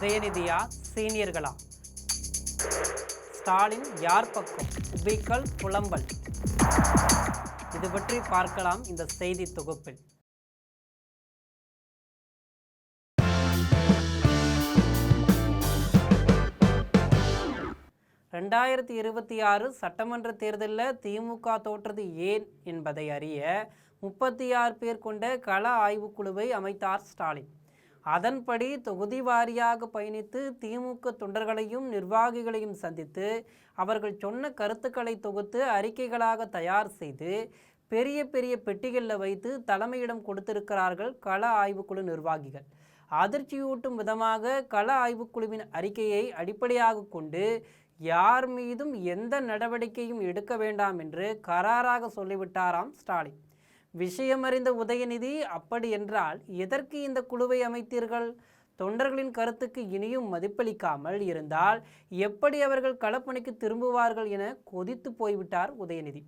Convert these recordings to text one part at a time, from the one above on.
உதயநிதியா சீனியர்களா? ஸ்டாலின் யார் பக்கம்? உபிக்கல் புலம்பல். இது பற்றி பார்க்கலாம் இந்த செய்தி தொகுப்பில். 2026 சட்டமன்ற தேர்தலில் திமுக தோற்றது ஏன் என்பதை அறிய 36 பேர் கொண்ட கள ஆய்வுக்குழுவை அமைத்தார் ஸ்டாலின். அதன்படி தொகுதி வாரியாக பயணித்து திமுக தொண்டர்களையும் நிர்வாகிகளையும் சந்தித்து அவர்கள் சொன்ன கருத்துக்களை தொகுத்து அறிக்கைகளாக தயார் செய்து பெரிய பெரிய பெட்டிகளில் வைத்து தலைமையிடம் கொடுத்திருக்கிறார்கள் கள ஆய்வுக்குழு நிர்வாகிகள். அதிர்ச்சியூட்டும் விதமாக கள ஆய்வுக்குழுவின் அறிக்கையை அடிப்படையாக கொண்டு யார் மீதும் எந்த நடவடிக்கையும் எடுக்க வேண்டாம் என்று கராராக சொல்லிவிட்டாராம் ஸ்டாலின். விஷயமறிந்த உதயநிதி, அப்படி என்றால் எதற்கு இந்த குழுவை அமைத்தீர்கள்? தொண்டர்களின் கருத்துக்கு இனியும் மதிப்பளிக்காமல் இருந்தால் எப்படி அவர்கள் களப்பணிக்கு திரும்புவார்கள் என கொதித்து போய்விட்டார் உதயநிதி.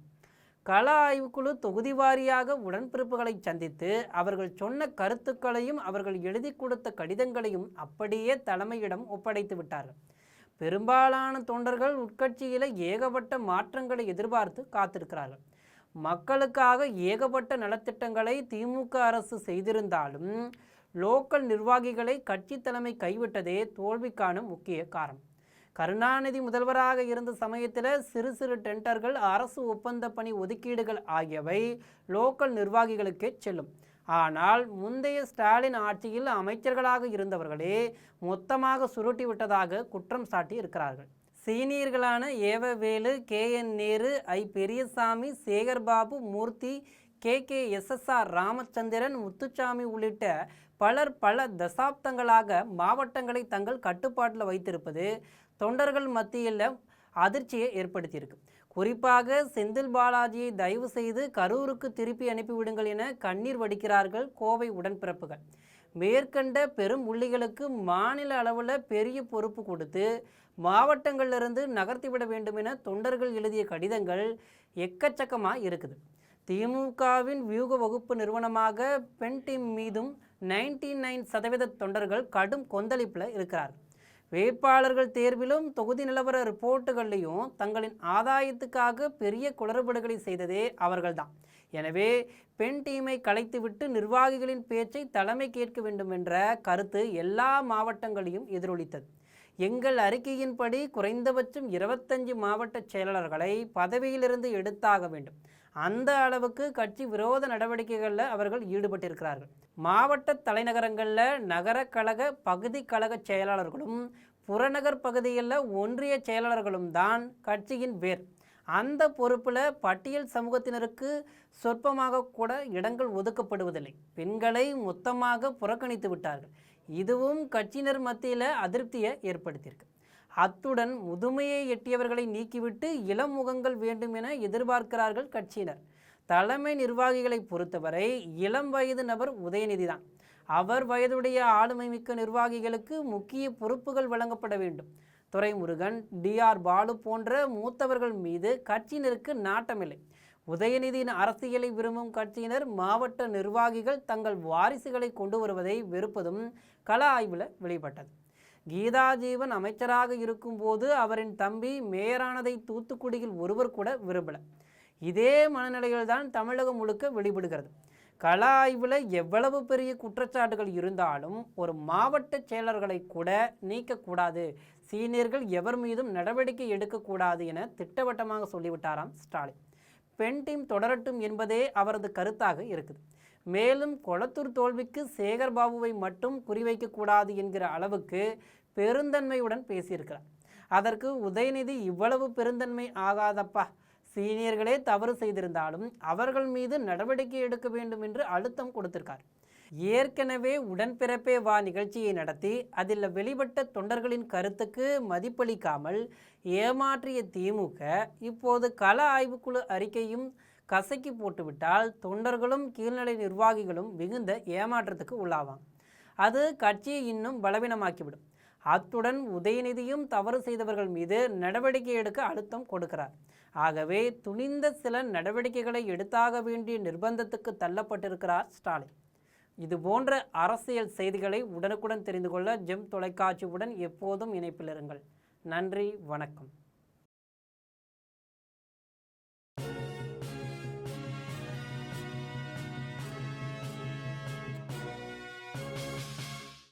கள ஆய்வுக்குழு தொகுதி வாரியாக உடன்பிறப்புகளை சந்தித்து அவர்கள் சொன்ன கருத்துக்களையும் அவர்கள் எழுதி கொடுத்த கடிதங்களையும் அப்படியே தலைமையிடம் ஒப்படைத்து விட்டார்கள். பெரும்பாலான தொண்டர்கள் உட்கட்சியில் ஏகப்பட்ட மாற்றங்களை எதிர்பார்த்து காத்திருக்கிறார்கள். மக்களுக்காக ஏகப்பட்ட நலத்திட்டங்களை திமுக அரசு செய்திருந்தாலும் லோக்கல் நிர்வாகிகளை கட்சி தலைமை கைவிட்டதே தோல்விக்கான முக்கிய காரணம். கருணாநிதி முதல்வராக இருந்த சமயத்தில் சிறு சிறு டெண்டர்கள், அரசு ஒப்பந்த பணி ஒதுக்கீடுகள் ஆகியவை லோக்கல் நிர்வாகிகளுக்கே செல்லும். ஆனால் முந்தைய ஸ்டாலின் ஆட்சியில் அமைச்சர்களாக இருந்தவர்களே மொத்தமாக சுருட்டி விட்டதாக குற்றம் சாட்டி இருக்கிறார்கள். சீனியர்களான ஏவவேலு, KN நேரு, ஐ பெரியசாமி, சேகர்பாபு, மூர்த்தி, KKSSR ராமச்சந்திரன், முத்துசாமி உள்ளிட்ட பலர் பல தசாப்தங்களாக மாவட்டங்களை தங்கள் கட்டுப்பாட்டில் வைத்திருப்பது தொண்டர்கள் மத்தியில் அதிர்ச்சியை ஏற்படுத்தியிருக்கு. குறிப்பாக செந்தில் பாலாஜியை தயவு செய்து கரூருக்கு திருப்பி அனுப்பிவிடுங்கள் என கண்ணீர் வடிக்கிறார்கள் கோவை உடன்பிறப்புகள். மேற்கண்ட பெரும் புள்ளிகளுக்கு மாநில அளவில் பெரிய பொறுப்பு கொடுத்து மாவட்டங்களிலிருந்து நகர்த்திவிட வேண்டும் என தொண்டர்கள் எழுதிய கடிதங்கள் எக்கச்சக்கமாக இருக்குது. திமுகவின் வியூக வகுப்பு நிறுவனமாக பென் டீம் மீதும் 99% தொண்டர்கள் கடும் கொந்தளிப்பில் இருக்கிறார்கள். வேட்பாளர்கள் தேர்விலும் தொகுதி நிலவர ரிப்போர்ட்டுகள்லையும் தங்களின் ஆதாயத்துக்காக பெரிய குளறுபடுகளை செய்ததே அவர்கள்தான். எனவே பெண் டீமை கலைத்துவிட்டு நிர்வாகிகளின் பேச்சை தலைமை கேட்க வேண்டும் என்ற கருத்து எல்லா மாவட்டங்களையும் எதிரொலித்தது. எங்கள் அறிக்கையின்படி குறைந்தபட்சம் 25 மாவட்ட செயலாளர்களை பதவியிலிருந்து எடுத்தாக வேண்டும். அந்த அளவுக்கு கட்சி விரோத நடவடிக்கைகளில் அவர்கள் ஈடுபட்டிருக்கிறார்கள். மாவட்ட தலைநகரங்களில் நகர கழக பகுதி கழக செயலாளர்களும் புறநகர் பகுதிகளில் ஒன்றிய செயலாளர்களும் தான் கட்சியின் வேர். அந்த பொறுப்பில் பட்டியல் சமூகத்தினருக்கு சொற்பமாக கூட இடங்கள் ஒதுக்கப்படுவதில்லை. பெண்களை மொத்தமாக புறக்கணித்து விட்டார்கள். இதுவும் கட்சியினர் மத்தியில் அதிருப்தியை ஏற்படுத்தியிருக்கு. அத்துடன் முதுமையை எட்டியவர்களை நீக்கிவிட்டு இளம் முகங்கள் வேண்டும் என எதிர்பார்க்கிறார்கள் கட்சியினர். தலைமை நிர்வாகிகளை பொறுத்தவரை இளம் வயது நபர் உதயநிதி தான். அவர் வயதுடைய ஆளுமை மிக்க நிர்வாகிகளுக்கு முக்கிய பொறுப்புகள் வழங்கப்பட வேண்டும். துரைமுருகன், DR பாலு போன்ற மூத்தவர்கள் மீது கட்சியினருக்கு நாட்டமில்லை. உதயநிதியின் அரசியலை விரும்பும் கட்சியினர் மாவட்ட நிர்வாகிகள் தங்கள் வாரிசுகளை கொண்டு வருவதை வெறுப்பதும் கள ஆய்வில் வெளிப்பட்டது. கீதா ஜீவன் அமைச்சராக இருக்கும்போது அவரின் தம்பி மேயரானதை தூத்துக்குடியில் ஒருவர் கூட விரும்பல. இதே மனநிலையில்தான் தமிழகம் முழுக்க வெளிப்படுகிறது. கள ஆய்வில் எவ்வளவு பெரிய குற்றச்சாட்டுகள் இருந்தாலும் ஒரு மாவட்ட செயலர்களை கூட நீக்கக்கூடாது, சீனியர்கள் எவர் மீதும் நடவடிக்கை எடுக்கக்கூடாது என திட்டவட்டமாக சொல்லிவிட்டாராம் ஸ்டாலின். பெண் டீம் தொடரட்டும் என்பதே அவரது கருத்தாக இருக்குது. மேலும் கொளத்தூர் தோல்விக்கு சேகர்பாபுவை மட்டும் குறிவைக்கக்கூடாது என்கிற அளவுக்கு பெருந்தன்மையுடன் பேசியிருக்கிறார். அதற்கு உதயநிதி இவ்வளவு பெருந்தன்மை ஆகாதப்பா, சீனியர்களே தவறு செய்திருந்தாலும் அவர்கள் மீது நடவடிக்கை எடுக்க வேண்டும் என்று அழுத்தம் கொடுத்திருக்கார். ஏற்கனவே உடன்பிறப்பே வா நிகழ்ச்சியை நடத்தி அதில் வெளிப்பட்ட தொண்டர்களின் கருத்துக்கு மதிப்பளிக்காமல் ஏமாற்றிய திமுக இப்போது கள ஆய்வுக்குழு அறிக்கையும் கசக்கி போட்டுவிட்டால் தொண்டர்களும் கீழ்நிலை நிர்வாகிகளும் மிகுந்த ஏமாற்றத்துக்கு உள்ளாவாங்க. அது கட்சியை இன்னும் பலவீனமாக்கிவிடும். அத்துடன் உதயநிதியும் தவறு செய்தவர்கள் மீது நடவடிக்கை எடுக்க அழுத்தம் கொடுக்கிறார். ஆகவே துணிந்த சில நடவடிக்கைகளை எடுத்தாக வேண்டிய நிர்பந்தத்துக்கு தள்ளப்பட்டிருக்கிறார் ஸ்டாலின். இது போன்ற அரசியல் செய்திகளை உடனுக்குடன் தெரிந்து கொள்ள ஜெம் தொலைக்காட்சியுடன் எப்போதும் இணைப்பில் இருங்கள். நன்றி, வணக்கம்.